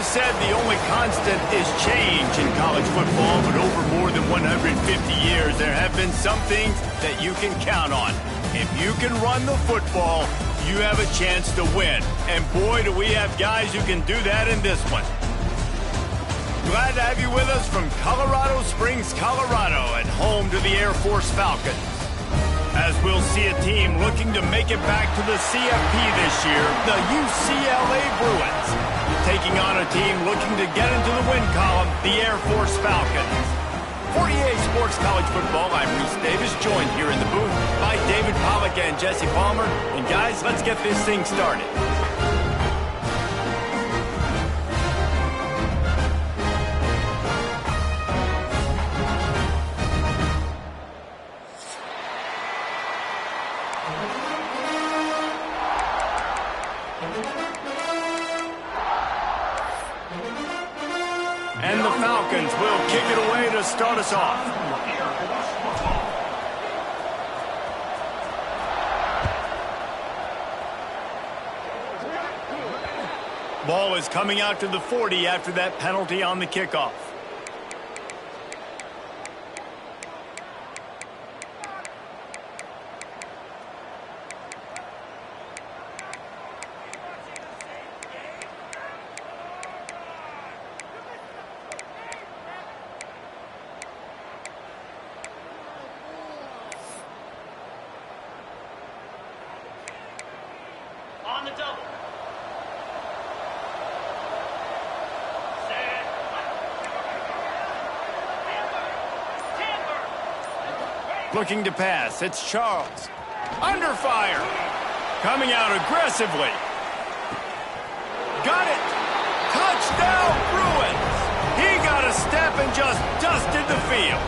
said the only constant is change in college football, but over more than 150 years, there have been some things that you can count on. If you can run the football, you have a chance to win. And boy, do we have guys who can do that in this one. Glad to have you with us from Colorado Springs, Colorado, and home to the Air Force Falcons. As we'll see a team looking to make it back to the CFP this year, the UCLA Bruins. Taking on a team looking to get into the win column, the Air Force Falcons. 48 Sports College Football, I'm Reese Davis, joined here in the booth by David Pollack and Jesse Palmer. And guys, let's get this thing started. And the Falcons will kick it away to start us off. Ball is coming out to the 40 after that penalty on the kickoff. On the double. Looking to pass, it's Charles. Under fire. Coming out aggressively. Got it. Touchdown, Bruins. He got a step and just dusted the field.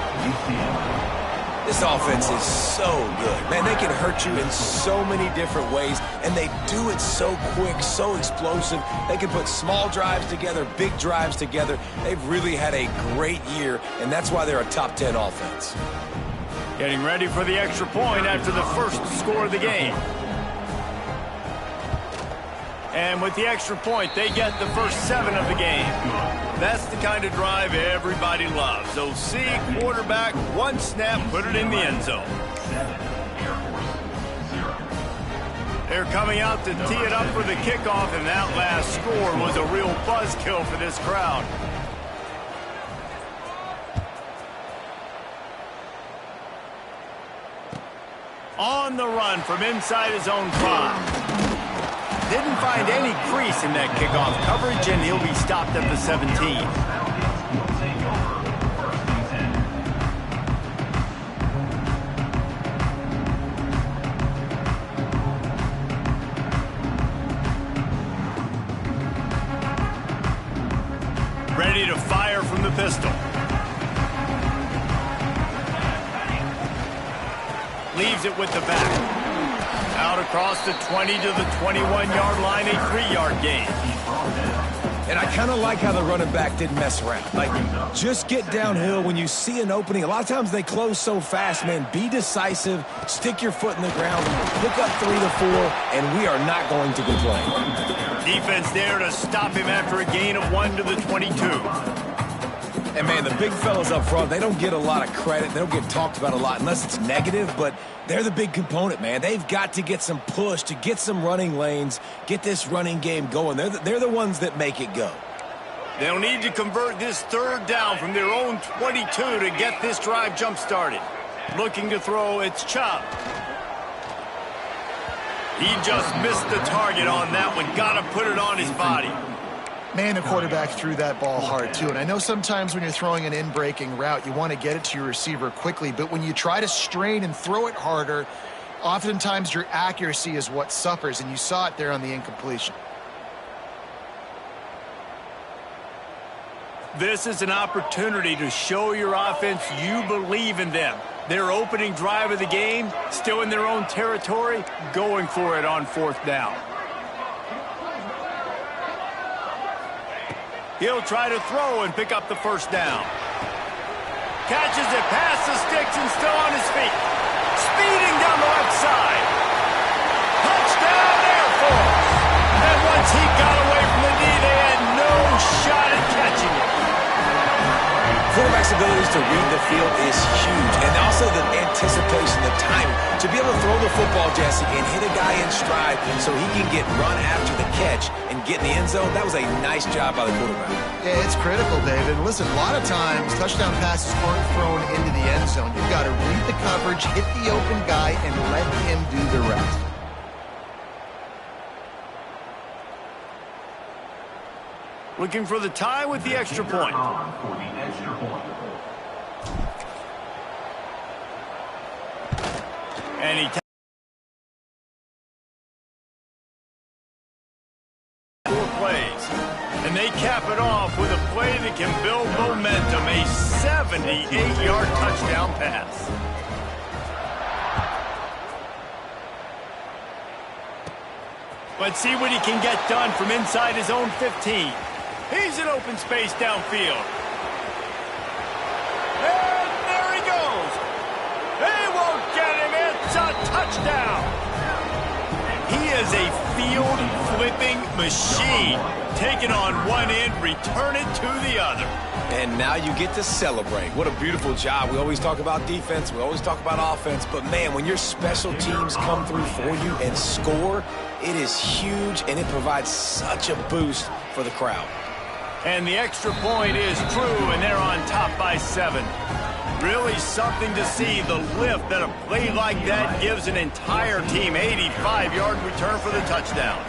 This offense is so good. Man, they can hurt you in so many different ways, and they do it so quick, so explosive. They can put small drives together, big drives together. They've really had a great year, and that's why they're a top 10 offense. Getting ready for the extra point after the first score of the game. And with the extra point, they get the first 7 of the game. That's the kind of drive everybody loves. OC, quarterback, one snap, put it in the end zone. They're coming out to tee it up for the kickoff, and that last score was a real buzzkill for this crowd. On the run from inside his own 5. Didn't find any crease in that kickoff coverage, and he'll be stopped at the 17. Ready to fire from the pistol. Leaves it with the back. Out across the 20 to the 21-yard line, a 3-yard gain. And I kind of like how the running back didn't mess around. Like, just get downhill when you see an opening. A lot of times they close so fast, man. Be decisive, stick your foot in the ground, pick up 3 to 4, and we are not going to complain. Defense there to stop him after a gain of 1 to the 22. And, man, the big fellas up front, they don't get a lot of credit. They don't get talked about a lot unless it's negative, but they're the big component, man. They've got to get some push, to get some running lanes, get this running game going. They're the ones that make it go. They'll need to convert this 3rd down from their own 22 to get this drive jump-started. Looking to throw, it's Chubb. He just missed the target on that one. Got to put it on his body. Man, the quarterback threw that ball hard, too. And I know sometimes when you're throwing an in-breaking route, you want to get it to your receiver quickly. But when you try to strain and throw it harder, oftentimes your accuracy is what suffers. And you saw it there on the incompletion. This is an opportunity to show your offense you believe in them. Their opening drive of the game, still in their own territory, going for it on 4th down. He'll try to throw and pick up the first down. Catches it past the sticks and still on his feet. Speeding down the left side. Touchdown Air Force. And once he got away from the D, they had no shot abilities to read the field is huge. And also the anticipation, the timing. To be able to throw the football, Jesse, and hit a guy in stride so he can get run after the catch and get in the end zone, that was a nice job by the quarterback. Yeah, it's critical, David. Listen, a lot of times touchdown passes aren't thrown into the end zone. You've got to read the coverage, hit the open guy, and let him do the rest. Looking for the tie with the extra point. And he four plays. And they cap it off with a play that can build momentum, a 78-yard touchdown pass. Let's see what he can get done from inside his own 15. He's in open space downfield. And there he goes. They won't get him. It's a touchdown. He is a field-flipping machine. Taking on one end, return it to the other. And now you get to celebrate. What a beautiful job. We always talk about defense. We always talk about offense. But, man, when your special teams come through for you and score, it is huge, and it provides such a boost for the crowd. And the extra point is true, and they're on top by 7. Really something to see, the lift that a play like that gives an entire team. 85-yard return for the touchdown.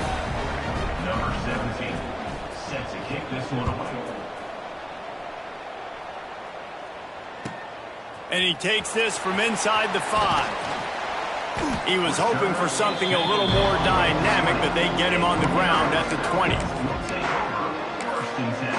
Number 17 set to kick this one away. And he takes this from inside the 5. He was hoping for something a little more dynamic, but they get him on the ground at the 20. First and 10.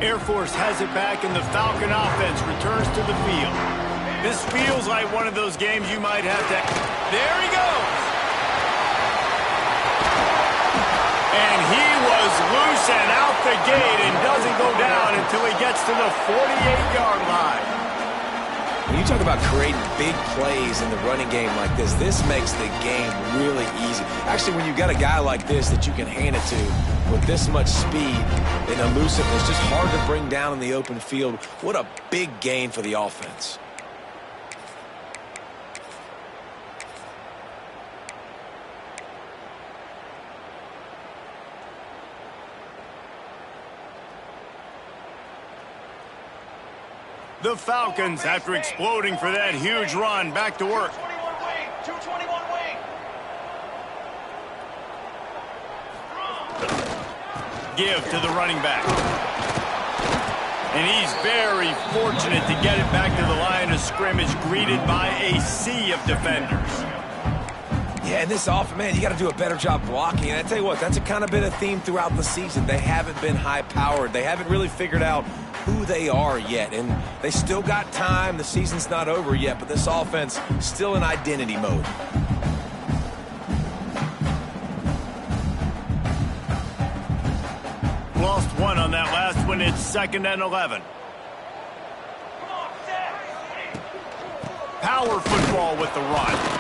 Air Force has it back, and the Falcon offense returns to the field. This feels like one of those games you might have to... There he goes! And he was loose and out the gate and doesn't go down until he gets to the 48-yard line. When you talk about creating big plays in the running game like this makes the game really easy. Actually, when you've got a guy like this that you can hand it to with this much speed and elusiveness, just hard to bring down in the open field. What a big gain for the offense. The Falcons, after exploding for that huge run, back to work. 221 wing. Give to the running back. And he's very fortunate to get it back to the line of scrimmage, greeted by a sea of defenders. Yeah, and this offense, man, you got to do a better job blocking. And I tell you what, that's a kind of been a theme throughout the season. They haven't been high-powered. They haven't really figured out who they are yet. And they still got time. The season's not over yet, but this offense still in identity mode. Lost one on that last one. It's 2nd and 11. Power football with the run.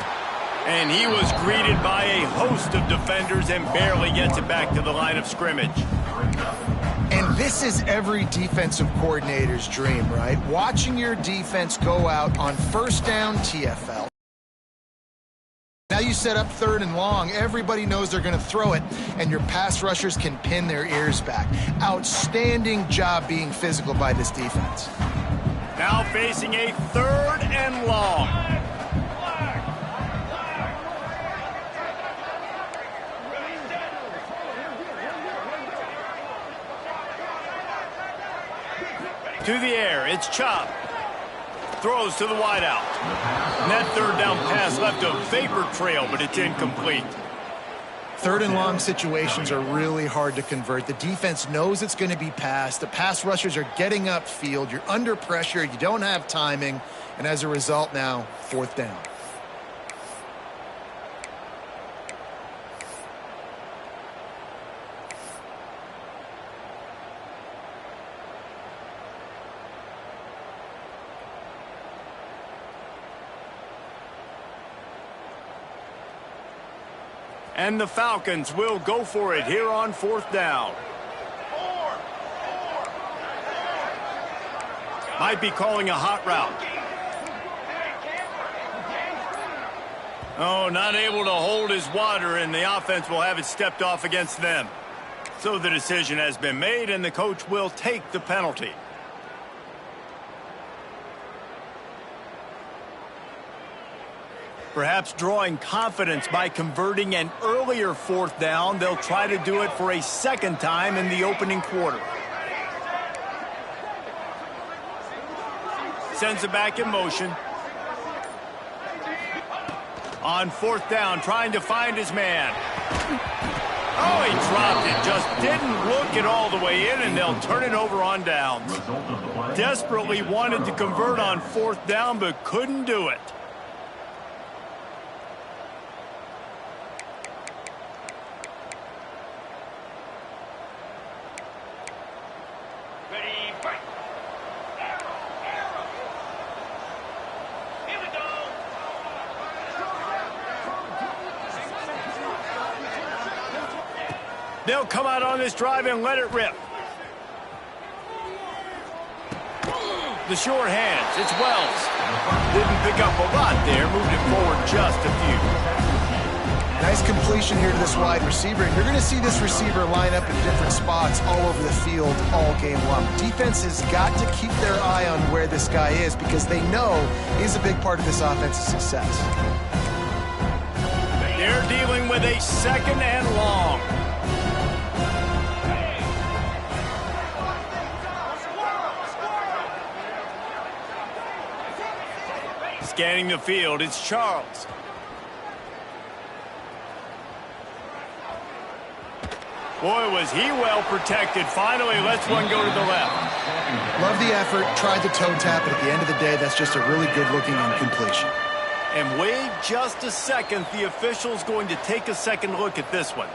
And he was greeted by a host of defenders and barely gets it back to the line of scrimmage. And this is every defensive coordinator's dream, right? Watching your defense go out on first down TFL. Now you set up 3rd and long. Everybody knows they're going to throw it, and your pass rushers can pin their ears back. Outstanding job being physical by this defense. Now facing a 3rd and long. To the air, it's Chop. Throws to the wideout. And that 3rd down pass left a vapor trail, but it's incomplete. 3rd and long situations are really hard to convert. The defense knows it's going to be passed. The pass rushers are getting upfield. You're under pressure. You don't have timing. And as a result now, 4th down. And the Falcons will go for it here on 4th down. Might be calling a hot route. Oh, not able to hold his water, and the offense will have it stepped off against them. So the decision has been made, and the coach will take the penalty. Perhaps drawing confidence by converting an earlier 4th down, they'll try to do it for a 2nd time in the opening quarter. Sends it back in motion. On 4th down, trying to find his man. Oh, he dropped it. Just didn't look it all the way in, and they'll turn it over on downs. Desperately wanted to convert on 4th down, but couldn't do it. They'll come out on this drive and let it rip. The short hands, it's Wells. Didn't pick up a lot there, moved it forward just a few. Nice completion here to this wide receiver. And you're going to see this receiver line up in different spots all over the field all game long. Defense has got to keep their eye on where this guy is because they know he's a big part of this offense's success. They're dealing with a 2nd and long. Scanning the field, it's Charles. Boy, was he well protected. Finally lets one go to the left. Love the effort. Tried to toe tap, but at the end of the day, that's just a really good-looking incompletion. And wait just a second. The official's going to take a 2nd look at this one.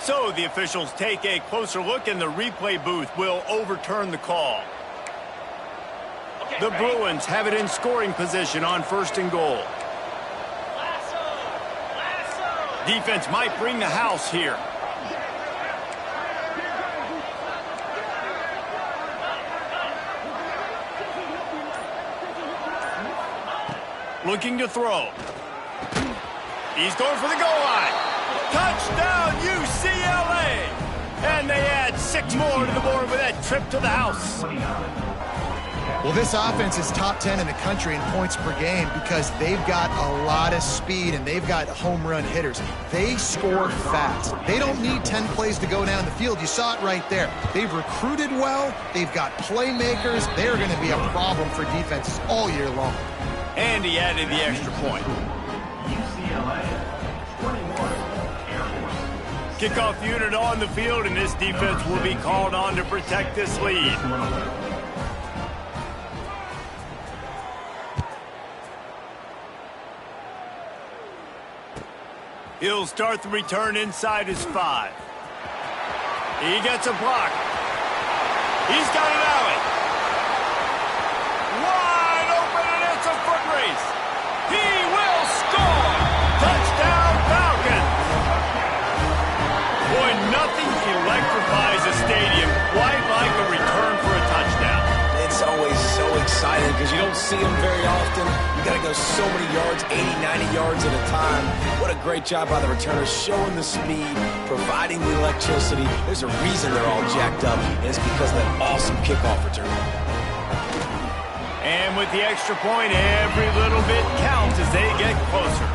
So the officials take a closer look, and the replay booth will overturn the call. The Bruins have it in scoring position on 1st and goal. Defense might bring the house here. Looking to throw. He's going for the goal line. Touchdown, UCLA! And they add 6 more to the board with that trip to the house. Well, this offense is top 10 in the country in points per game because they've got a lot of speed and they've got home run hitters. They score fast. They don't need 10 plays to go down the field. You saw it right there. They've recruited well. They've got playmakers. They're going to be a problem for defenses all year long. And he added the extra point. Kickoff unit on the field, and this defense will be called on to protect this lead. He'll start the return inside his 5. He gets a block. He's got an alley. Wide open, and it's a foot race. He will score. Touchdown, Falcons. Boy, nothing electrifies a stadium quite like a return for a touchdown. It's always so exciting because you don't see them very often. You got to go so many yards, 80, 90 yards at a time. What a great job by the returners, showing the speed, providing the electricity. There's a reason they're all jacked up, and it's because of that awesome kickoff return. And with the extra point, every little bit counts as they get closer.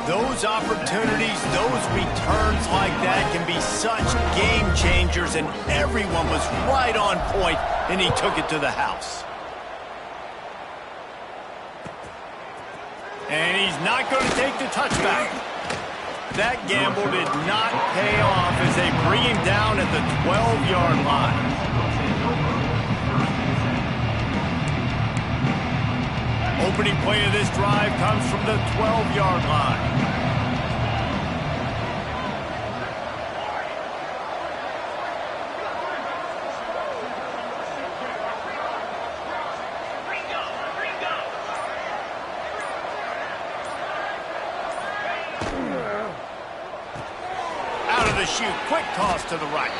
Those opportunities, those returns like that can be such game changers, and everyone was right on point, and he took it to the house. And he's not going to take the touchback. That gamble did not pay off as they bring him down at the 12-yard line. Opening play of this drive comes from the 12-yard line. Shoot, quick toss to the right.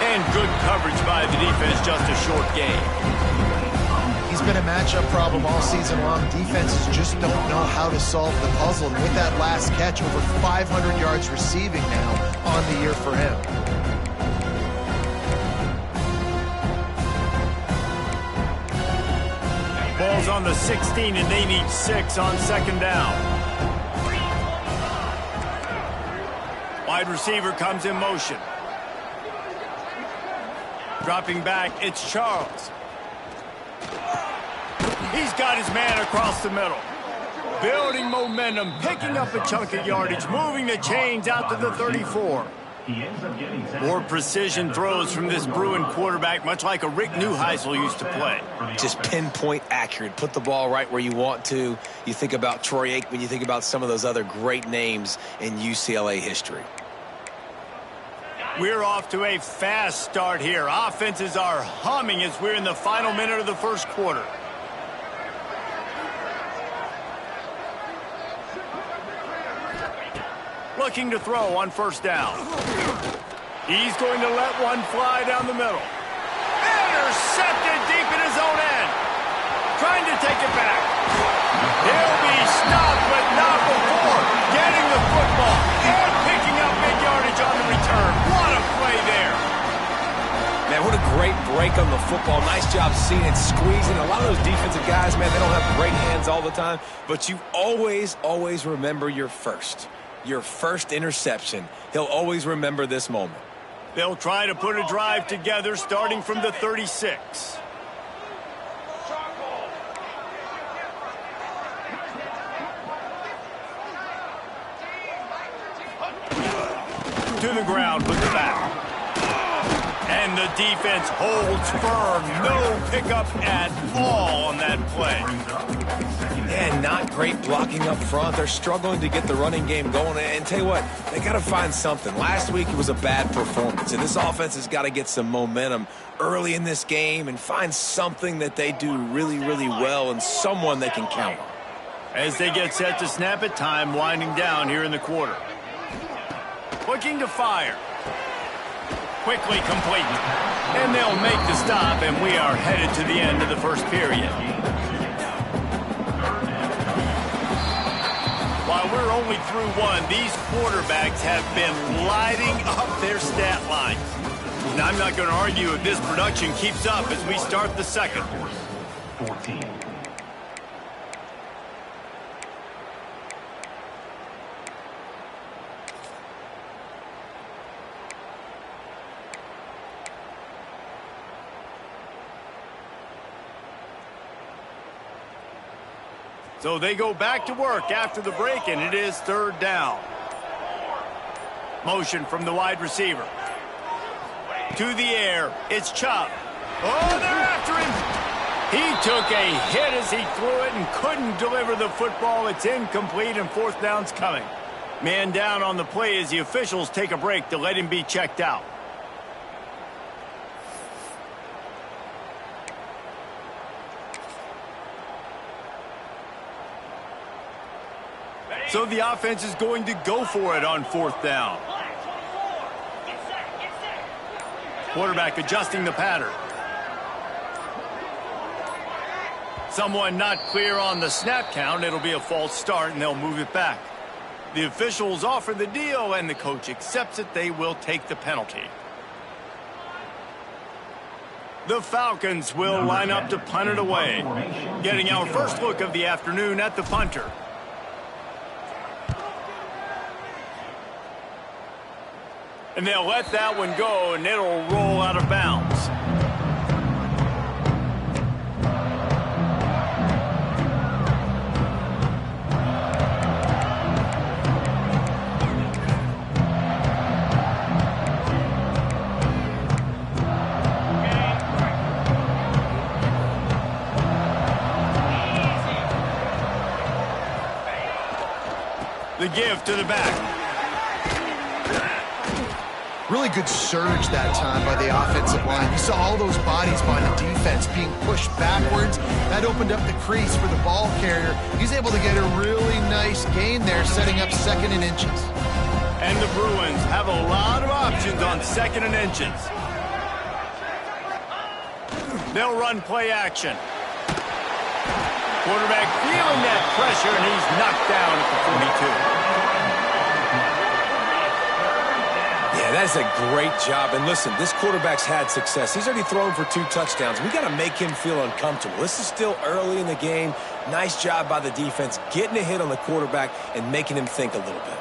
And good coverage by the defense, just a short gain. He's been a matchup problem all season long. Defenses just don't know how to solve the puzzle. And with that last catch, over 500 yards receiving now on the year for him. Ball's on the 16, and they need 6 on second down. Wide receiver comes in motion. Dropping back, it's Charles. He's got his man across the middle. Building momentum, picking up a chunk of yardage, moving the chains out to the 34. More precision throws from this Bruin quarterback, much like a Rick Neuheisel used to play. Just pinpoint accurate. Put the ball right where you want to. You think about Troy Aikman, you think about some of those other great names in UCLA history. We're off to a fast start here. Offenses are humming as we're in the final minute of the first quarter. Looking to throw on first down. He's going to let one fly down the middle. Intercepted deep in his own end. Trying to take it back. He'll be stopped, but not before getting the football and picking up big yardage on the return. What a play there. Man, what a great break on the football. Nice job seeing it, squeezing. A lot of those defensive guys, man, they don't have great hands all the time, but you always remember your first interception. He'll always remember this moment. They'll try to put a drive together starting from the 36. To the ground with the back. And the defense holds firm. No pickup at all on that play. Yeah, not great blocking up front. They're struggling to get the running game going. And tell you what, they got to find something. Last week it was a bad performance, and this offense has got to get some momentum early in this game and find something that they do really well and someone they can count on. As they get set to snap it, time winding down here in the quarter. Looking to fire. Quickly complete. And they'll make the stop, and we are headed to the end of the first period. While we're only through one, these quarterbacks have been lighting up their stat lines. And I'm not going to argue if this production keeps up as we start the second. 14. So they go back to work after the break, and it is third down. Motion from the wide receiver. To the air, it's Chubb. Oh, they're after him. He took a hit as he threw it and couldn't deliver the football. It's incomplete, and fourth down's coming. Man down on the play as the officials take a break to let him be checked out. So the offense is going to go for it on fourth down. Quarterback adjusting the pattern. Someone not clear on the snap count. It'll be a false start, and they'll move it back. The officials offer the deal, and the coach accepts it. They will take the penalty. The Falcons will line up to punt it away. Getting our first look of the afternoon at the punter. And they'll let that one go, and it'll roll out of bounds. The give to the back. Really good surge that time by the offensive line. You saw all those bodies by the defense being pushed backwards. That opened up the crease for the ball carrier. He's able to get a really nice gain there, setting up 2nd and inches. And the Bruins have a lot of options on 2nd and inches. They'll run play action. Quarterback feeling that pressure, and he's knocked down at the 42. Yeah, that's a great job. And listen, this quarterback's had success. He's already thrown for 2 touchdowns. We got to make him feel uncomfortable. This is still early in the game. Nice job by the defense, getting a hit on the quarterback and making him think a little bit.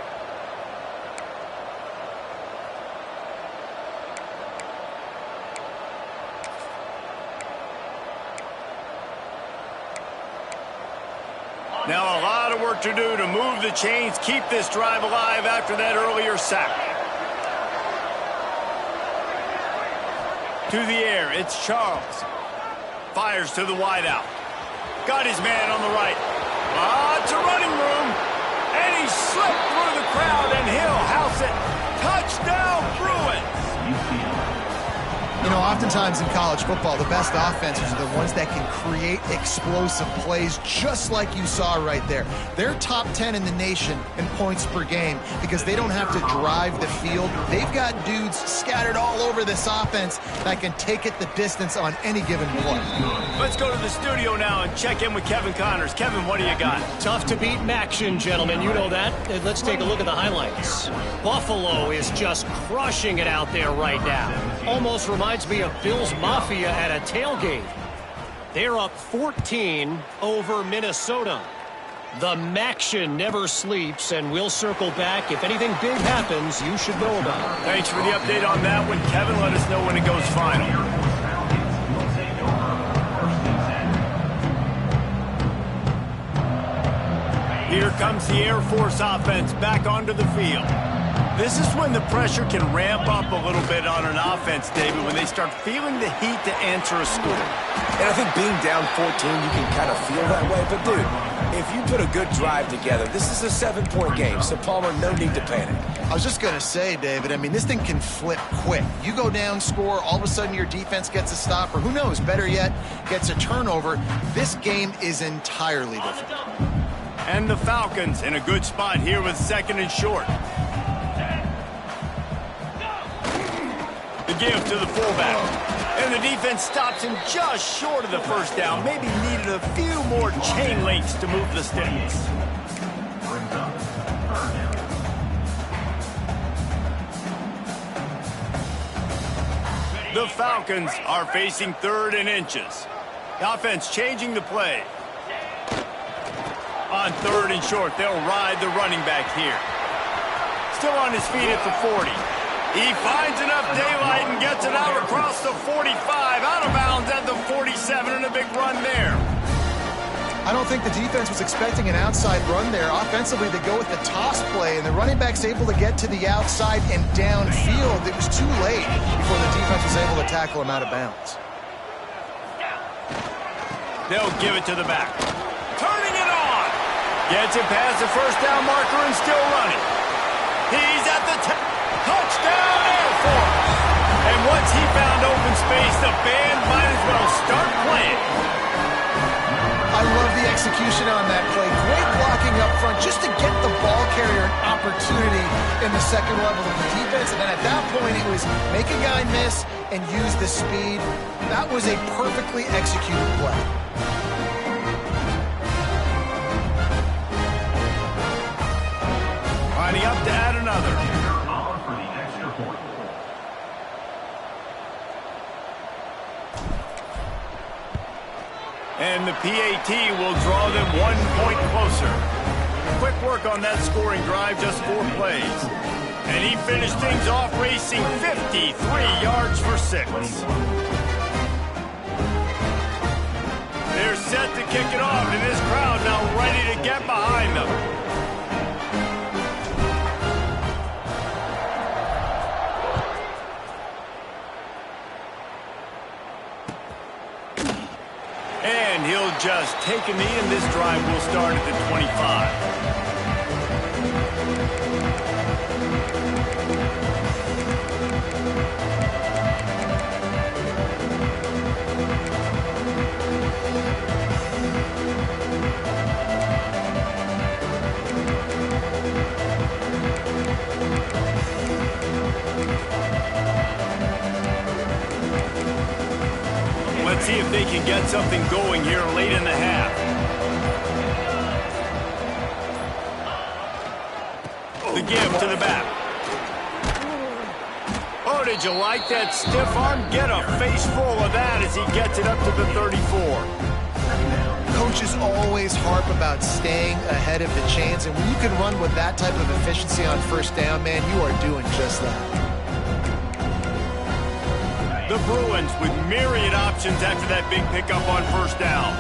Now a lot of work to do to move the chains, keep this drive alive after that earlier sack. To the air, it's Charles. Fires to the wideout. Got his man on the right. Lots of running room. And he slipped through the crowd, and he'll house it. Touchdown, Bruins! You know, oftentimes in college football, the best offenses are the ones that can create explosive plays, just like you saw right there. They're top 10 in the nation in points per game because they don't have to drive the field. They've got dudes scattered all over this offense that can take it the distance on any given play. Let's go to the studio now and check in with Kevin Connors. Kevin, what do you got? Tough to beat action, gentlemen. You know that. Let's take a look at the highlights. Buffalo is just crushing it out there right now. Almost reminds me of Bills Mafia at a tailgate. They're up 14 over Minnesota. The Maction never sleeps, and we'll circle back. If anything big happens, you should know about it. Thanks for the update on that one, Kevin. Let us know when it goes final. Here comes the Air Force offense back onto the field. This is when the pressure can ramp up a little bit on an offense, David, when they start feeling the heat to answer a score. And I think being down 14, you can kind of feel that way. But, dude, if you put a good drive together, this is a 7-point game. So, Palmer, no need to panic. I was just going to say, David, I mean, this thing can flip quick. You go down, score, all of a sudden your defense gets a stop, or who knows, better yet, gets a turnover. This game is entirely different. And the Falcons in a good spot here with 2nd and short. The give to the fullback. And the defense stops him just short of the first down. Maybe needed a few more chain links to move the sticks. The Falcons are facing 3rd and inches. The offense changing the play. On 3rd and short, they'll ride the running back here. Still on his feet at the 40. He finds enough daylight and gets it out across the 45, out of bounds at the 47, and a big run there. I don't think the defense was expecting an outside run there. Offensively, they go with the toss play, and the running back's able to get to the outside and downfield. It was too late before the defense was able to tackle him out of bounds. They'll give it to the back. Turning it on. Gets it past the first down marker and still running. He's at the touchdown Air Force. And once he found open space, the band might as well start playing. I love the execution on that play. Great blocking up front just to get the ball carrier an opportunity in the second level of the defense. And then at that point, it was make a guy miss and use the speed. That was a perfectly executed play. Lining up to add another. And the PAT will draw them 1 point closer. Quick work on that scoring drive, just 4 plays. And he finished things off racing 53 yards for 6. They're set to kick it off, and this crowd now ready to get behind them. And he'll just take a knee, and this drive will start at the 25. see if they can get something going here late in the half. The give to the back. Oh, did you like that stiff arm? Get a face full of that as he gets it up to the 34. Coaches always harp about staying ahead of the chains, and when you can run with that type of efficiency on first down, man, you are doing just that. The Bruins with myriad options after that big pickup on first down.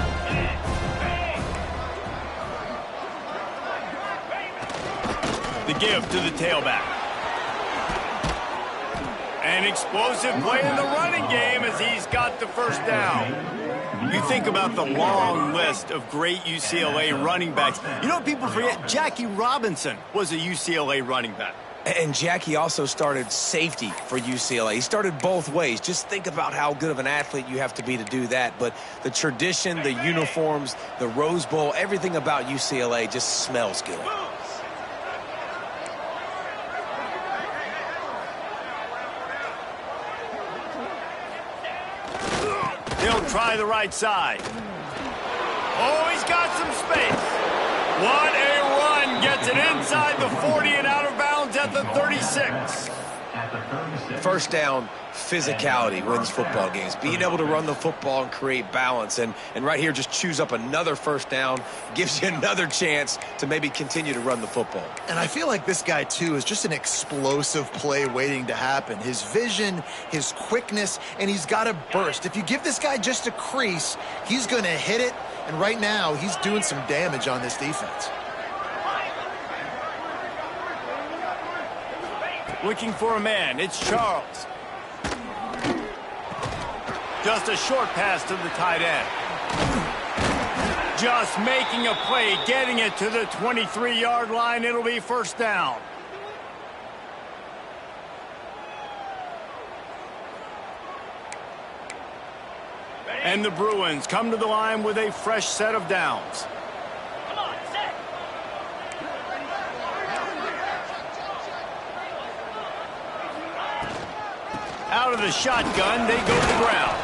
The give to the tailback. An explosive play in the running game as he's got the first down. You think about the long list of great UCLA running backs. You know what people forget? Jackie Robinson was a UCLA running back. And Jackie also started safety for UCLA. He started both ways. Just think about how good of an athlete you have to be to do that. But the tradition, the uniforms, the Rose Bowl, everything about UCLA just smells good. He'll try the right side. Oh, he's got some space. What a run. Gets it inside the 40 and out of bounds at the 36. First down, physicality wins football games. Being able to run the football and create balance. And right here, just choose up another first down. Gives you another chance to maybe continue to run the football. And I feel like this guy, too, is just an explosive play waiting to happen. His vision, his quickness, and he's got a burst. If you give this guy just a crease, he's going to hit it. And right now, he's doing some damage on this defense. Looking for a man. It's Charles. Just a short pass to the tight end. Just making a play, getting it to the 23-yard line. It'll be first down. And the Bruins come to the line with a fresh set of downs. Out of the shotgun, they go to the ground.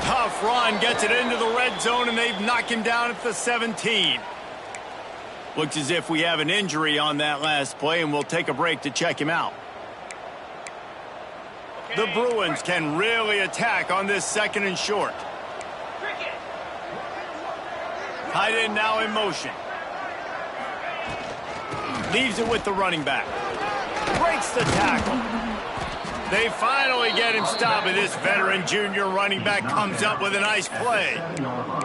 Tough run, gets it into the red zone, and they've knocked him down at the 17. Looks as if we have an injury on that last play, and we'll take a break to check him out. The Bruins can really attack on this second and short. Tight end now in motion. Leaves it with the running back. Breaks the tackle. They finally get him stopped, and this veteran junior running back comes up with a nice play.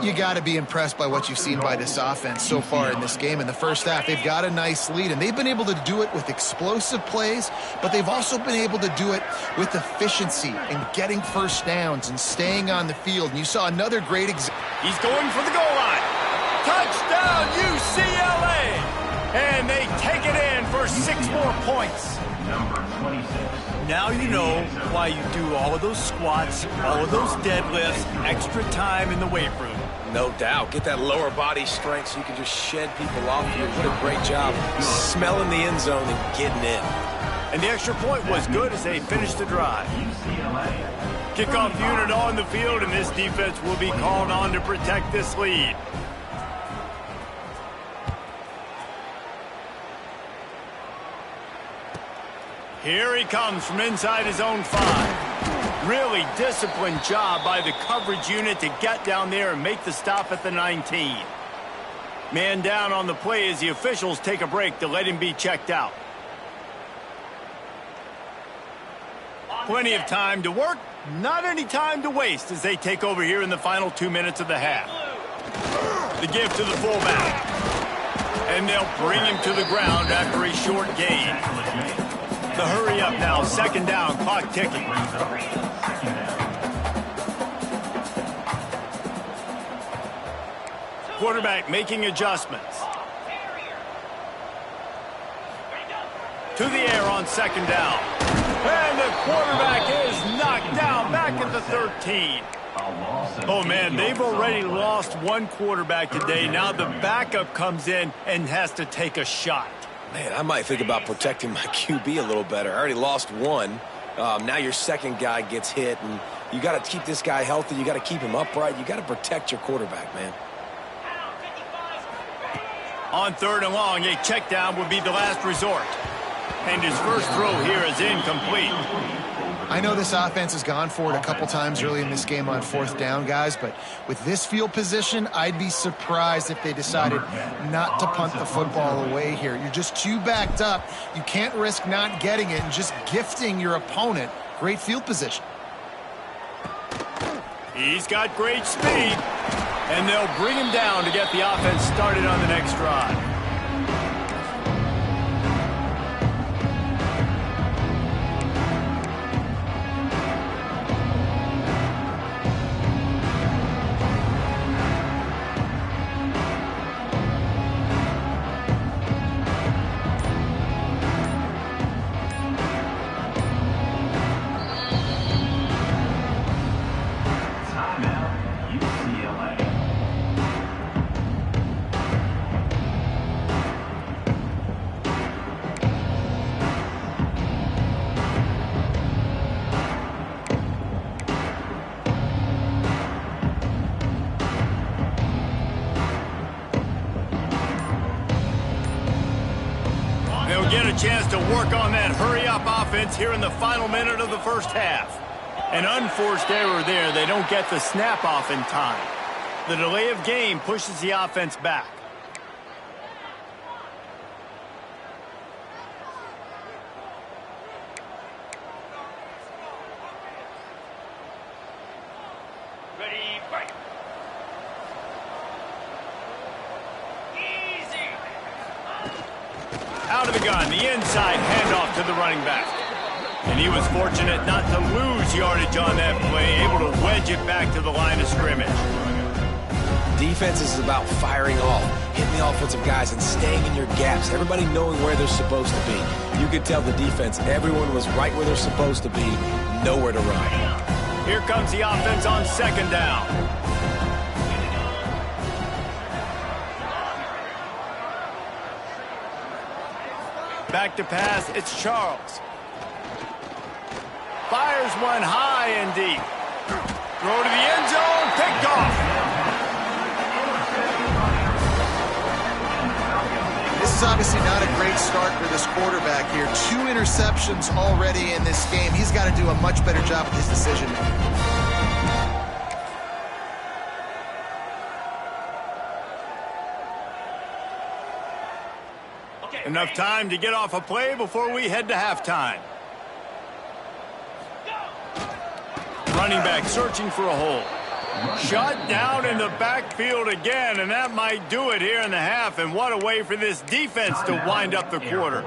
You got to be impressed by what you've seen by this offense so far in this game. In the first half, they've got a nice lead, and they've been able to do it with explosive plays, but they've also been able to do it with efficiency and getting first downs and staying on the field. And you saw another great example. He's going for the goal line. Touchdown, UCLA! And they take it in for 6 more points. Number 26. Now you know why you do all of those squats, all of those deadlifts, extra time in the weight room. No doubt. Get that lower body strength so you can just shed people off you. What a great job smelling the end zone and getting in. And the extra point was good as they finished the drive. Kickoff unit on the field, and this defense will be called on to protect this lead. Here he comes from inside his own 5. Really disciplined job by the coverage unit to get down there and make the stop at the 19. Man down on the play as the officials take a break to let him be checked out. Plenty of time to work, not any time to waste as they take over here in the final 2 minutes of the half. The give to the fullback. And they'll bring him to the ground after a short gain. The hurry up now, second down, clock ticking. Quarterback making adjustments. To the air on second down. And the quarterback is knocked down back at the 13. Oh, man, they've already lost one quarterback today. Now the backup comes in and has to take a shot. Man, I might think about protecting my QB a little better. I already lost one. Now your second guy gets hit, and You got to keep this guy healthy. You got to keep him upright. You got to protect your quarterback, man. On 3rd and long, a check down would be the last resort. And his first throw here is incomplete. I know this offense has gone for it a couple times early in this game on 4th down, guys, but with this field position, I'd be surprised if they decided not to punt the football away here. You're just too backed up. You can't risk not getting it and just gifting your opponent great field position. He's got great speed, and they'll bring him down to get the offense started on the next drive. Get a chance to work on that hurry-up offense here in the final minute of the first half. An unforced error there. They don't get the snap off in time. The delay of game pushes the offense back. Ready, fight. Out of the gun, the inside handoff to the running back. And he was fortunate not to lose yardage on that play, able to wedge it back to the line of scrimmage. Defense is about firing off, hitting the offensive guys and staying in your gaps, everybody knowing where they're supposed to be. You could tell the defense, everyone was right where they're supposed to be, nowhere to run. Here comes the offense on 2nd down. Back to pass, it's Charles. Fires one high and deep. Throw to the end zone, picked off. This is obviously not a great start for this quarterback here. 2 interceptions already in this game. He's got to do a much better job with his decision. Enough time to get off a play before we head to halftime. Running back searching for a hole. Shut down in the backfield again, and that might do it here in the half. And what a way for this defense to wind up the quarter.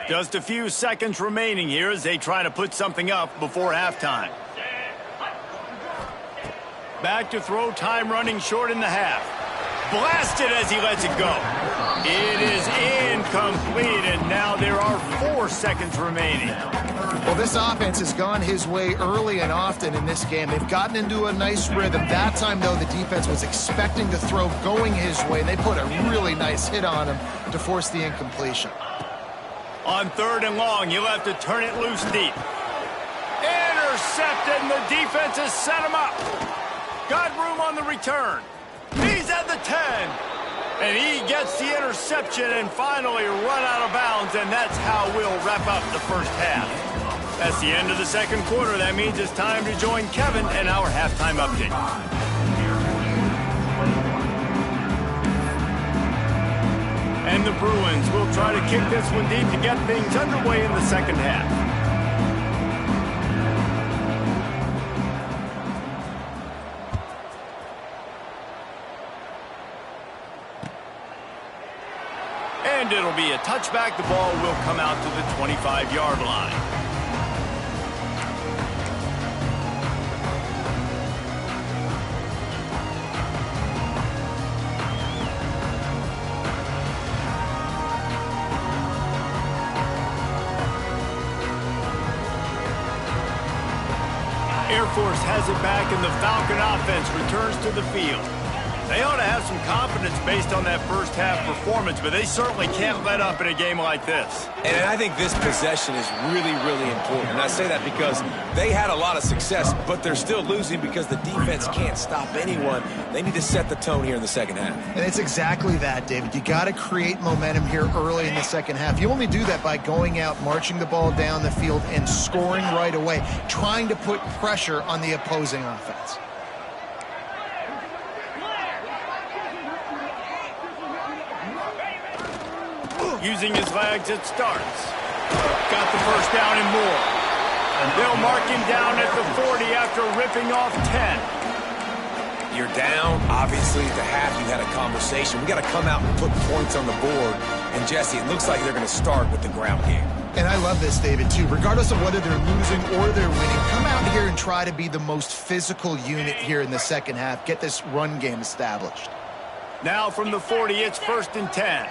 Just a few seconds remaining here as they try to put something up before halftime. Back to throw, time running short in the half. Blasted as he lets it go. It is incomplete, and now there are 4 seconds remaining. Well, this offense has gone his way early and often in this game. They've gotten into a nice rhythm. That time, though, the defense was expecting the throw going his way, and they put a really nice hit on him to force the incompletion. On 3rd and long, he'll have to turn it loose deep. Intercepted, and the defense has set him up. Got room on the return. He's at the 10. And he gets the interception and finally run out of bounds, and that's how we'll wrap up the first half. That's the end of the 2nd quarter. That means it's time to join Kevin and our halftime update. And the Bruins will try to kick this one deep to get things underway in the 2nd half. And it'll be a touchback. The ball will come out to the 25-yard line. Air Force has it back, and the Falcon offense returns to the field. They ought to have some confidence based on that first half performance, but they certainly can't let up in a game like this. And I think this possession is really, really important. And I say that because they had a lot of success, but they're still losing because the defense can't stop anyone. They need to set the tone here in the second half. And it's exactly that, David. You got to create momentum here early in the second half. You only do that by going out, marching the ball down the field, and scoring right away, trying to put pressure on the opposing offense. Using his legs, it starts. Got the first down and more. And they'll mark him down at the 40 after ripping off 10. You're down. Obviously, at the half, you had a conversation. We got to come out and put points on the board. And, Jesse, it looks like they're going to start with the ground game. And I love this, David, too. Regardless of whether they're losing or they're winning, come out here and try to be the most physical unit here in the second half. Get this run game established. Now from the 40, it's 1st and 10.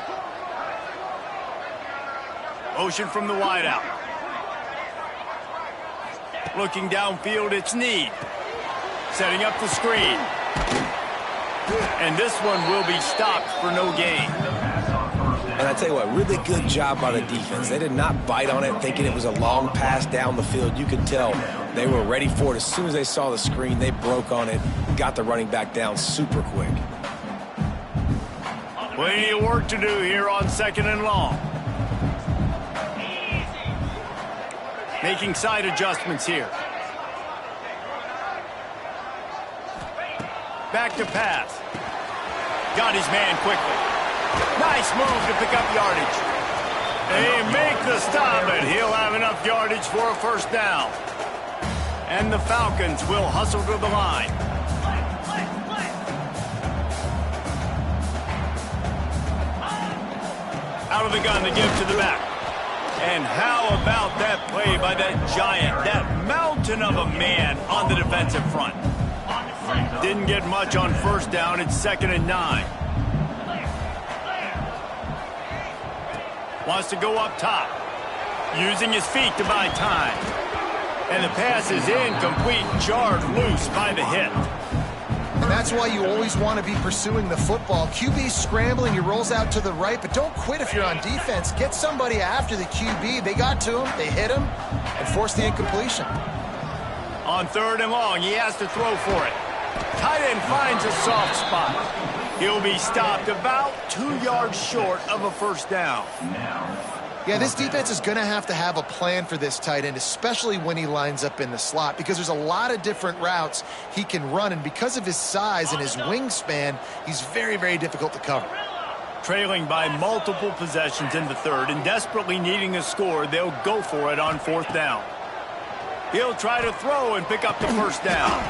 Motion from the wideout. Looking downfield, it's Need. Setting up the screen. And this one will be stopped for no gain. And I tell you what, really good job by the defense. They did not bite on it thinking it was a long pass down the field. You could tell they were ready for it. As soon as they saw the screen, they broke on it, got the running back down super quick. Plenty of work to do here on 2nd and long. Making side adjustments here. Back to pass. Got his man quickly. Nice move to pick up yardage. They make the stop, and he'll have enough yardage for a first down. And the Falcons will hustle to the line. Out of the gun to give to the back. And how about that play by that giant, that mountain of a man on the defensive front? Didn't get much on first down. It's 2nd and 9. Wants to go up top. Using his feet to buy time. And the pass is incomplete, jarred loose by the hit. And that's why you always want to be pursuing the football. QB's scrambling, he rolls out to the right, but don't quit if you're on defense. Get somebody after the QB. They got to him, they hit him, and forced the incompletion. On 3rd and long, he has to throw for it. Tight end finds a soft spot. He'll be stopped about 2 yards short of a first down. Yeah, this defense is going to have a plan for this tight end, especially when he lines up in the slot, because there's a lot of different routes he can run, and because of his size and his wingspan, he's very, very difficult to cover. Trailing by multiple possessions in the 3rd and desperately needing a score, they'll go for it on 4th down. He'll try to throw and pick up the first down.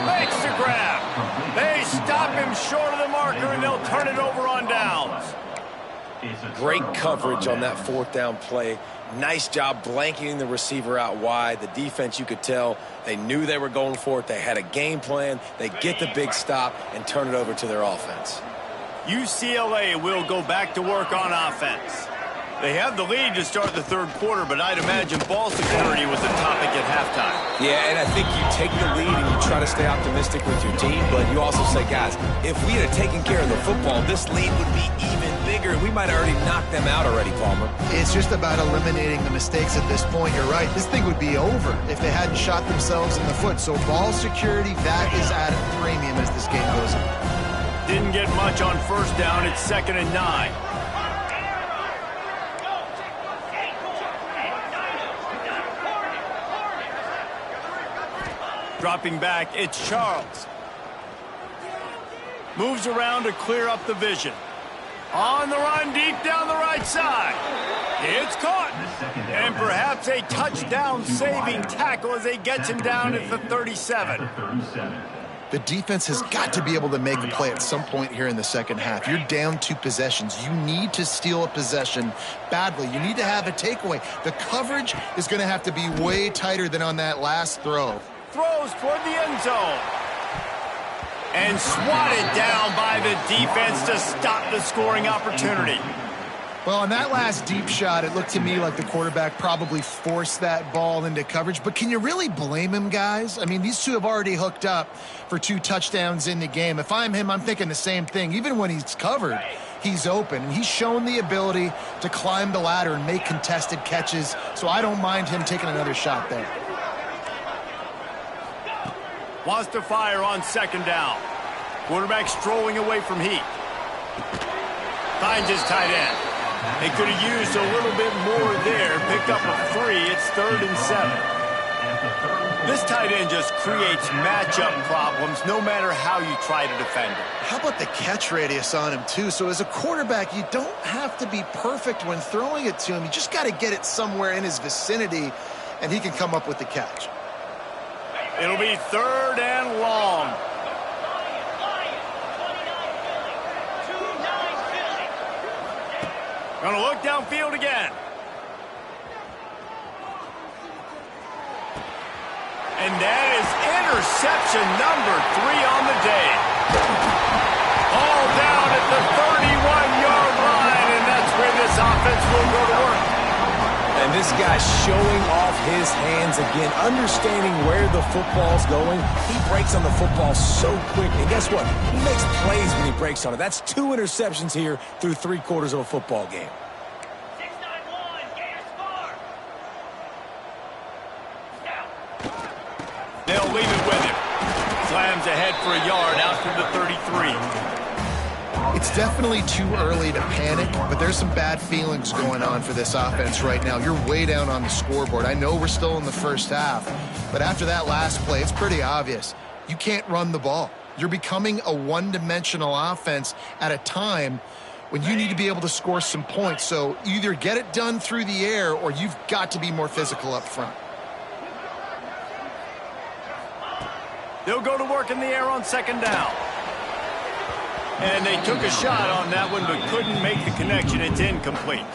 Makes the grab. They stop him short of the marker, and they'll turn it over on downs. Great coverage on that 4th down play. Nice job blanketing the receiver out wide. The defense, you could tell, they knew they were going for it. They had a game plan. They get the big stop and turn it over to their offense. UCLA will go back to work on offense. They have the lead to start the 3rd quarter, but I'd imagine ball security was the topic at halftime. Yeah, and I think you take the lead and you try to stay optimistic with your team, but you also say, guys, if we had taken care of the football, this lead would be even bigger. We might have already knocked them out already, Palmer. It's just about eliminating the mistakes at this point. You're right. This thing would be over if they hadn't shot themselves in the foot. So ball security, that is at a premium as this game goes on. Didn't get much on first down. It's 2nd and 9. Dropping back, it's Charles. Moves around to clear up the vision. On the run, deep down the right side. It's caught. And perhaps a touchdown-saving tackle as they gets him down at the 37. The defense has got to be able to make a play at some point here in the second half. You're down 2 possessions. You need to steal a possession badly. You need to have a takeaway. The coverage is going to have to be way tighter than on that last throw. Throws toward the end zone. And swatted down by the defense to stop the scoring opportunity. Well, on that last deep shot, it looked to me like the quarterback probably forced that ball into coverage. But can you really blame him, guys? I mean, these two have already hooked up for 2 touchdowns in the game. If I'm him, I'm thinking the same thing. Even when he's covered, he's open. And he's shown the ability to climb the ladder and make contested catches. So I don't mind him taking another shot there. Wants to fire on 2nd down. Quarterback strolling away from heat. Finds his tight end. They could have used a little bit more there. Pick up a 3. It's 3rd and 7. This tight end just creates matchup problems no matter how you try to defend him. How about the catch radius on him, too? So as a quarterback, you don't have to be perfect when throwing it to him. You just got to get it somewhere in his vicinity, and he can come up with the catch. It'll be 3rd and long. Gonna look downfield again. And that is interception number 3 on the day. All down at the 31-yard line, and that's where this offense will go to work. And this guy's showing off his hands again, understanding where the football's going. He breaks on the football so quick, and guess what? He makes plays when he breaks on it. That's 2 interceptions here through 3 quarters of a football game. 691, Gators far. They'll leave it with him. Slams ahead for a yard out to the 33. It's definitely too early to panic, but there's some bad feelings going on for this offense right now. You're way down on the scoreboard. I know we're still in the first half, but after that last play, it's pretty obvious. You can't run the ball. You're becoming a one-dimensional offense at a time when you need to be able to score some points. So either get it done through the air or you've got to be more physical up front. They'll go to work in the air on 2nd down. And they took a shot on that one, but couldn't make the connection. It's incomplete.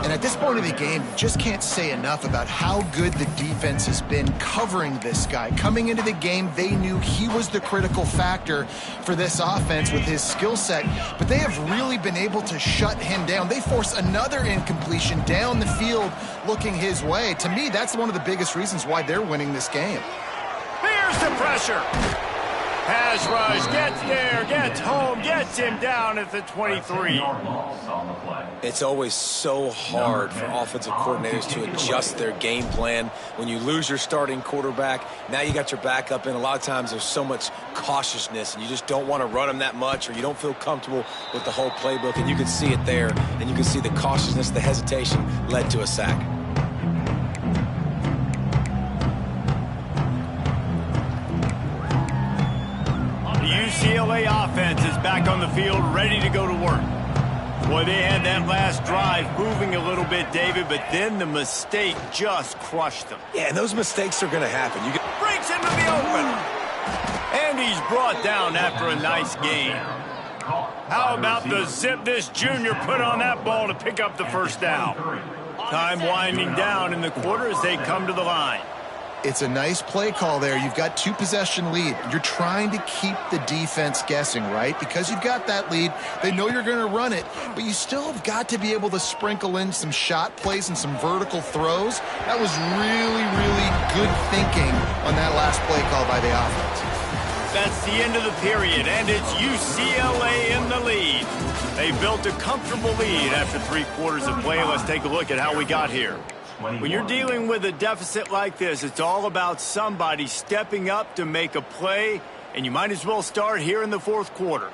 And at this point of the game, you just can't say enough about how good the defense has been covering this guy. Coming into the game, they knew he was the critical factor for this offense with his skill set, but they have really been able to shut him down. They force another incompletion down the field looking his way. To me, that's one of the biggest reasons why they're winning this game. Here's the pressure. Pass rush, gets there, gets home, gets him down at the 23. It's always so hard for offensive coordinators to adjust their game plan. When you lose your starting quarterback, now you got your backup in. A lot of times there's so much cautiousness, and you just don't want to run them that much, or you don't feel comfortable with the whole playbook, and you can see it there, and you can see the cautiousness, the hesitation led to a sack. UCLA offense is back on the field, ready to go to work. Boy, they had that last drive moving a little bit, David, but then the mistake just crushed them. Yeah, and those mistakes are going to happen. Breaks into the open. And he's brought down after a nice gain. How about the zip this junior put on that ball to pick up the 1st down? Time winding down in the quarter as they come to the line. It's a nice play call there. You've got 2-possession lead. You're trying to keep the defense guessing, right? Because you've got that lead, they know you're going to run it, but you still have got to be able to sprinkle in some shot plays and some vertical throws. That was really, really good thinking on that last play call by the offense. That's the end of the period, and it's UCLA in the lead. They built a comfortable lead after 3 quarters of play. Let's take a look at how we got here. When you're dealing with a deficit like this, it's all about somebody stepping up to make a play, and you might as well start here in the 4th quarter.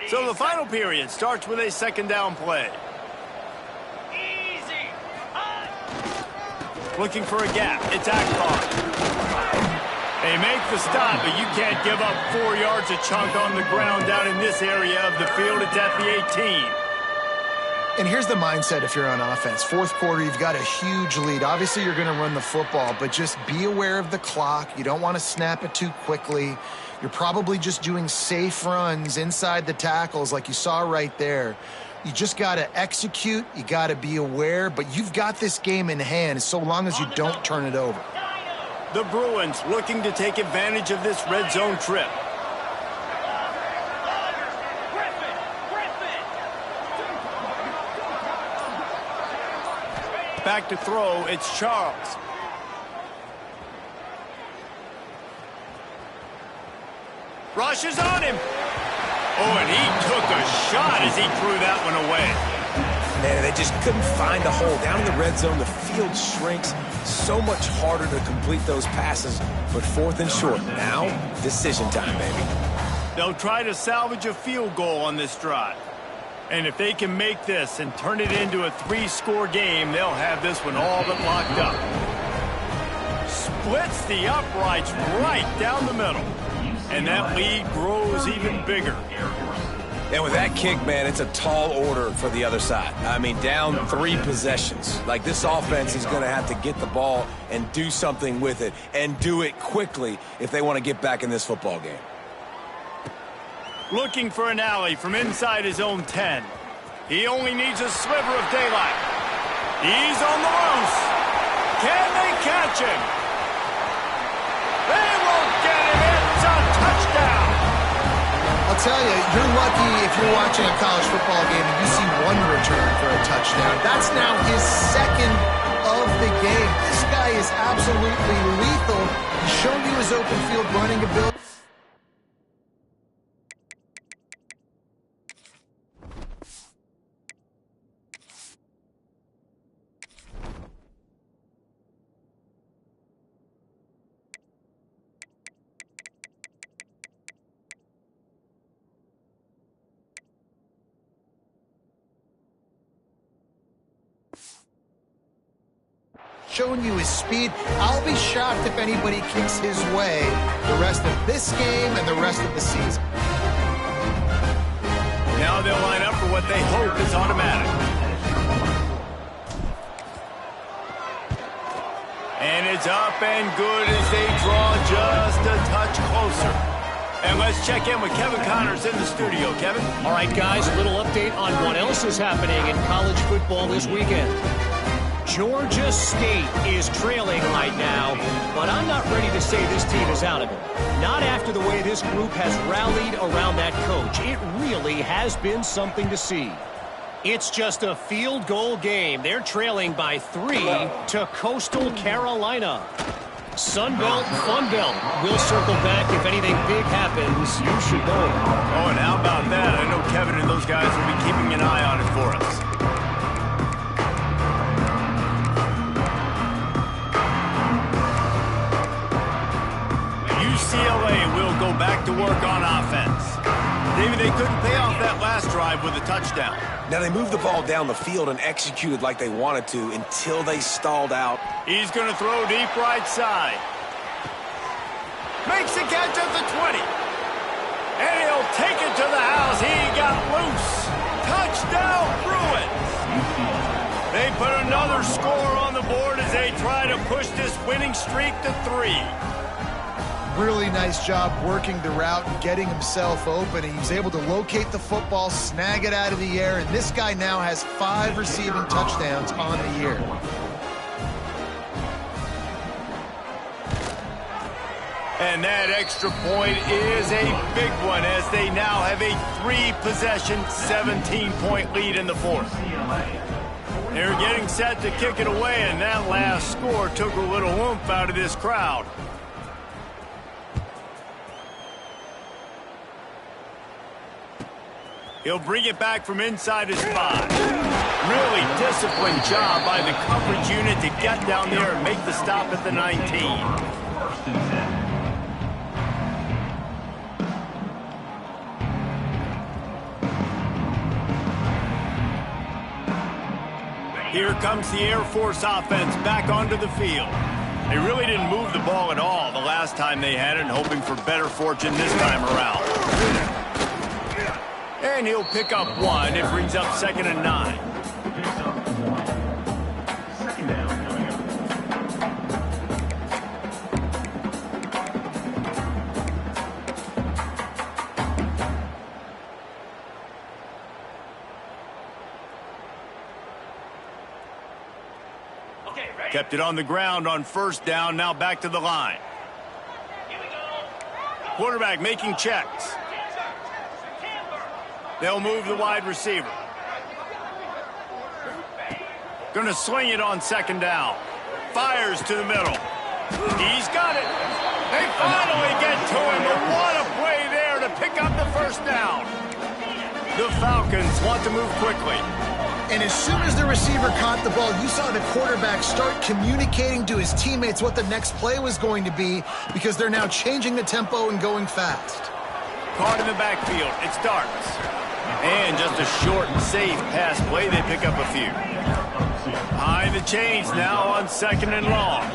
So the final period starts with a 2nd down play. Looking for a gap. It's Akbar. They make the stop, but you can't give up 4 yards a chunk on the ground down in this area of the field. It's at the 18. And here's the mindset if you're on offense. 4th quarter, you've got a huge lead. Obviously, you're going to run the football, but just be aware of the clock. You don't want to snap it too quickly. You're probably just doing safe runs inside the tackles like you saw right there. You just got to execute. You got to be aware, but you've got this game in hand so long as you don't turn it over. The Bruins looking to take advantage of this red zone trip. back to throw. It's Charles. Rushes on him. Oh, and he took a shot as he threw that one away. Man, they just couldn't find a hole. Down in the red zone, the field shrinks. So much harder to complete those passes. But 4th and short. Now, decision time, baby. They'll try to salvage a field goal on this drive. And if they can make this and turn it into a 3-score game, they'll have this one all but locked up. Splits the uprights right down the middle. And that lead grows even bigger. And with that kick, man, it's a tall order for the other side. I mean, down 3 possessions. Like, this offense is going to have to get the ball and do something with it, and do it quickly if they want to get back in this football game. Looking for an alley from inside his own 10. He only needs a sliver of daylight. He's on the loose. Can they catch him? They won't get him. It's a touchdown. I'll tell you, you're lucky if you're watching a college football game and you see one return for a touchdown. That's now his 2nd of the game. This guy is absolutely lethal. He's shown you his open field running ability. Showing you his speed. I'll be shocked if anybody kicks his way the rest of this game and the rest of the season. Now they'll line up for what they hope is automatic. And it's up and good as they draw just a touch closer. And let's check in with Kevin Connors in the studio. Kevin? All right, guys, a little update on what else is happening in college football this weekend. Georgia State is trailing right now, but I'm not ready to say this team is out of it. Not after the way this group has rallied around that coach. It really has been something to see. It's just a field goal game. They're trailing by 3 to Coastal Carolina. Sunbelt, Funbelt. We'll circle back if anything big happens. You should know. Oh, and how about that? I know Kevin and those guys will be keeping an eye on it for us. UCLA will go back to work on offense. David, they couldn't pay off that last drive with a touchdown. Now, they moved the ball down the field and executed like they wanted to until they stalled out. He's going to throw deep right side. Makes the catch at the 20. And he'll take it to the house. He got loose. Touchdown, Bruins. They put another score on the board as they try to push this winning streak to 3. Really nice job working the route and getting himself open. He was able to locate the football, snag it out of the air, and this guy now has 5 receiving touchdowns on the year. And that extra point is a big one as they now have a 3-possession, 17-point lead in the 4th. They're getting set to kick it away, and that last score took a little oomph out of this crowd. He'll bring it back from inside his spot. Really disciplined job by the coverage unit to get down there and make the stop at the 19. First and 10. Here comes the Air Force offense back onto the field. They really didn't move the ball at all the last time they had it, hoping for better fortune this time around. And he'll pick up 1. It brings up 2nd and 9. Second down coming up. Okay, ready? Kept it on the ground on 1st down, now back to the line. Here we go. Quarterback making checks. They'll move the wide receiver. Gonna sling it on second down. Fires to the middle. He's got it. They finally get to him, but what a play there to pick up the first down. The Falcons want to move quickly. And as soon as the receiver caught the ball, you saw the quarterback start communicating to his teammates what the next play was going to be, because they're now changing the tempo and going fast. Caught in the backfield. It's Darts. And just a short and safe pass play. They pick up a few. Behind the chains now on second and long.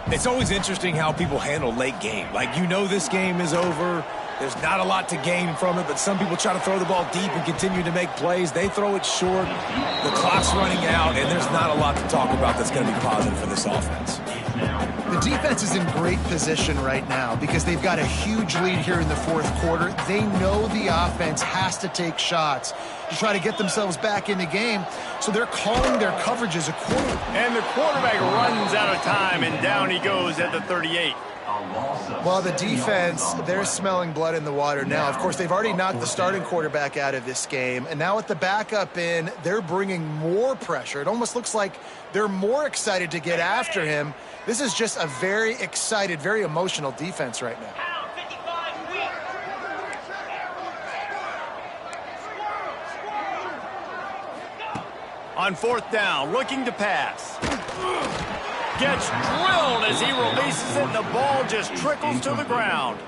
It's always interesting how people handle late game. Like, you know this game is over. There's not a lot to gain from it, but some people try to throw the ball deep and continue to make plays. They throw it short. The clock's running out, and there's not a lot to talk about that's going to be positive for this offense. The defense is in great position right now because they've got a huge lead here in the fourth quarter. They know the offense has to take shots to try to get themselves back in the game, so they're calling their coverages accordingly. And the quarterback runs out of time, and down he goes at the 38. Well, the defense, they're smelling blood in the water now. Of course, they've already knocked the starting quarterback out of this game, and now with the backup in, they're bringing more pressure. It almost looks like they're more excited to get after him. This is just a very excited, very emotional defense right now. On fourth down, looking to pass. Gets drilled as he releases it, and the ball just trickles to the ground.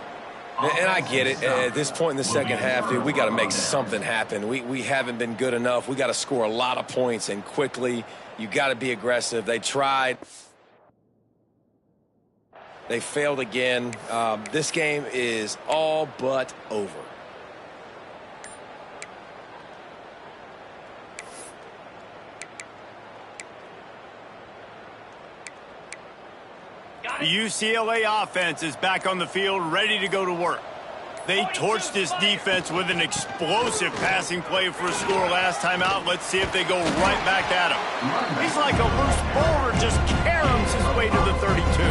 And I get it. At this point in the second half, dude, we got to make something happen. We haven't been good enough. We got to score a lot of points and quickly. You got to be aggressive. They tried. They failed again. This game is all but over. The UCLA offense is back on the field, ready to go to work. They torched this defense with an explosive passing play for a score last time out. Let's see if they go right back at him. He's like a loose boulder, just caroms his way to the 32.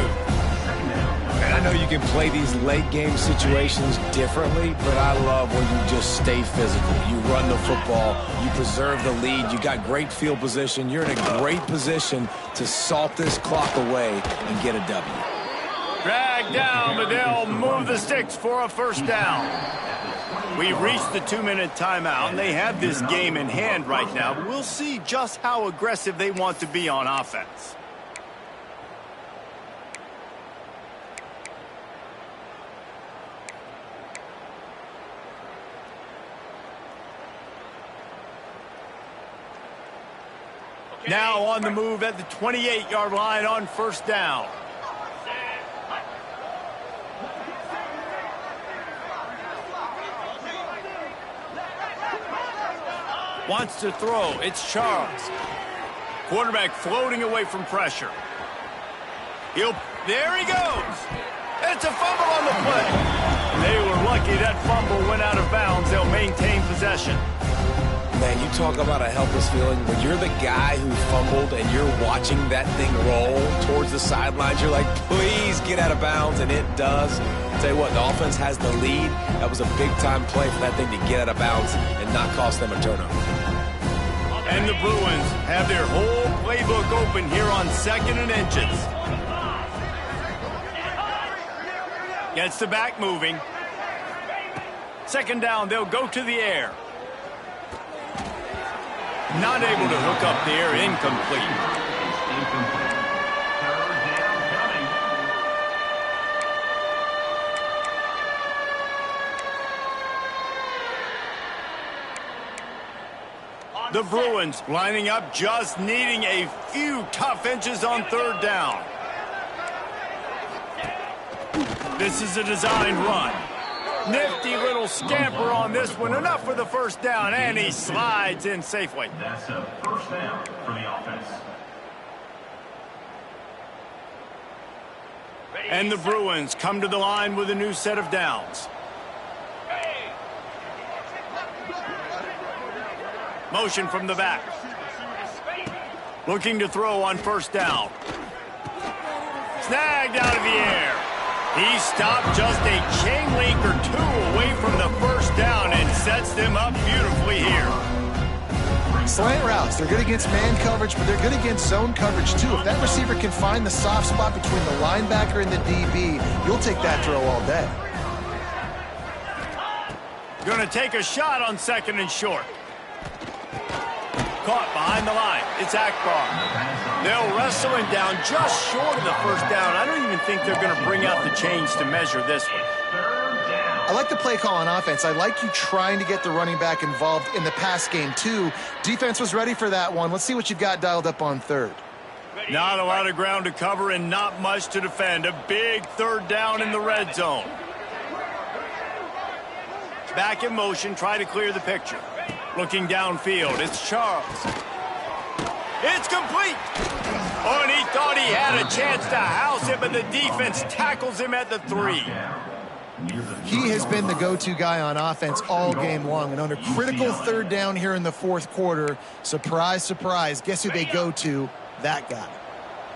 And I know you can play these late game situations differently, but I love when you just stay physical. You run the football, you preserve the lead, you got great field position, you're in a great position to salt this clock away and get a W. Dragged down, but they'll move the sticks for a first down. We've reached the 2-minute timeout, and they have this game in hand right now. We'll see just how aggressive they want to be on offense. Now on the move at the 28-yard line on first down. Wants to throw. It's Charles. Quarterback floating away from pressure. There he goes. It's a fumble on the play. They were lucky that fumble went out of bounds. They'll maintain possession. Man, you talk about a helpless feeling. When you're the guy who fumbled and you're watching that thing roll towards the sidelines, you're like, please get out of bounds, and it does. I'll tell you what, the offense has the lead. That was a big-time play for that thing to get out of bounds and not cost them a turnover. And the Bruins have their whole playbook open here on second and inches. Gets the back moving. Second down, they'll go to the air. Not able to hook up there, incomplete. The Bruins lining up, just needing a few tough inches on third down. This is a design run. Nifty little scamper on this one. Enough for the first down, and he slides in safely. That's a first down for the offense. And the Bruins come to the line with a new set of downs. Motion from the back. Looking to throw on first down. Snagged out of the air. He stopped just a chain link or two away from the first down and sets them up beautifully here. Slant routes, they're good against man coverage, but they're good against zone coverage too. If that receiver can find the soft spot between the linebacker and the DB, you'll take that throw all day. Going to take a shot on 2nd and short. Caught behind the line. It's Akbar. They'll wrestle him down just short of the first down. I don't even think they're going to bring out the chains to measure this one. I like the play call on offense. I like you trying to get the running back involved in the pass game, too. Defense was ready for that one. Let's see what you've got dialed up on 3rd. Not a lot of ground to cover and not much to defend. A big 3rd down in the red zone. Back in motion, try to clear the picture. Looking downfield, it's Charles. It's complete. Oh, and he thought he had a chance to house it, but the defense tackles him at the 3. He has been the go-to guy on offense all game long. And under critical 3rd down here in the 4th quarter, surprise, surprise, guess who they go to? That guy.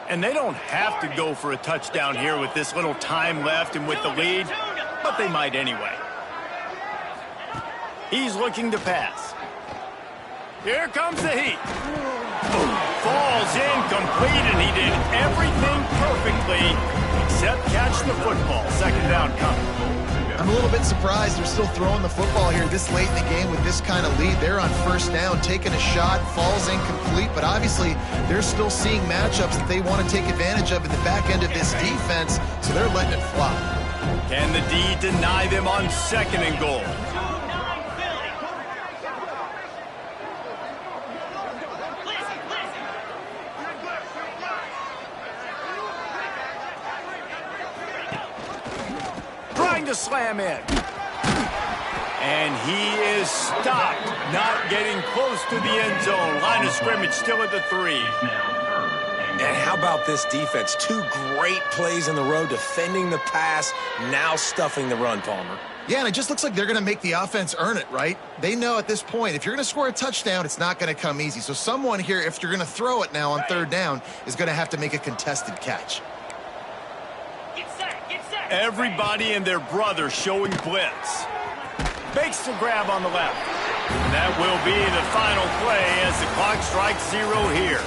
And they don't have to go for a touchdown here with this little time left and with the lead, but they might anyway. He's looking to pass. Here comes the heat. Falls incomplete, and he did everything perfectly except catch the football. 2nd down coming. I'm a little bit surprised they're still throwing the football here this late in the game with this kind of lead. They're on 1st down, taking a shot, falls incomplete, but obviously they're still seeing matchups that they want to take advantage of in the back end of this defense, so they're letting it fly. Can the D deny them on 2nd and goal? To slam in. And he is stopped, not getting close to the end zone. Line of scrimmage still at the 3. And how about this defense? 2 great plays in the row, defending the pass, now stuffing the run, Palmer. Yeah, and it just looks like they're going to make the offense earn it, right? They know at this point, if you're going to score a touchdown, it's not going to come easy. So someone here, if you're going to throw it now on 3rd down, is going to have to make a contested catch. Everybody and their brother showing blitz. Makes the grab on the left. And that will be the final play as the clock strikes 0 here.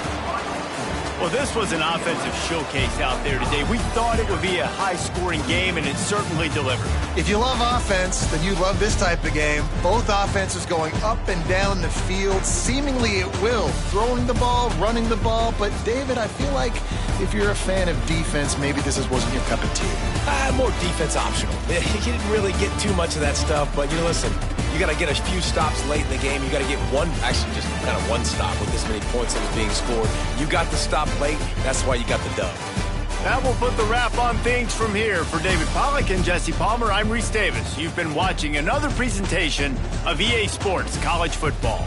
Well, this was an offensive showcase out there today. We thought it would be a high-scoring game, and it certainly delivered. If you love offense, then you love this type of game. Both offenses going up and down the field, seemingly at will. Throwing the ball, running the ball. But, David, I feel like if you're a fan of defense, maybe this wasn't your cup of tea. More defense optional. You didn't really get too much of that stuff, but, listen, you got to get a few stops late in the game. You got to get actually just kind of one stop with this many points that was being scored. You got the stop late. That's why you got the dub. That will put the wrap on things from here. For David Pollack and Jesse Palmer, I'm Reese Davis. You've been watching another presentation of EA Sports College Football.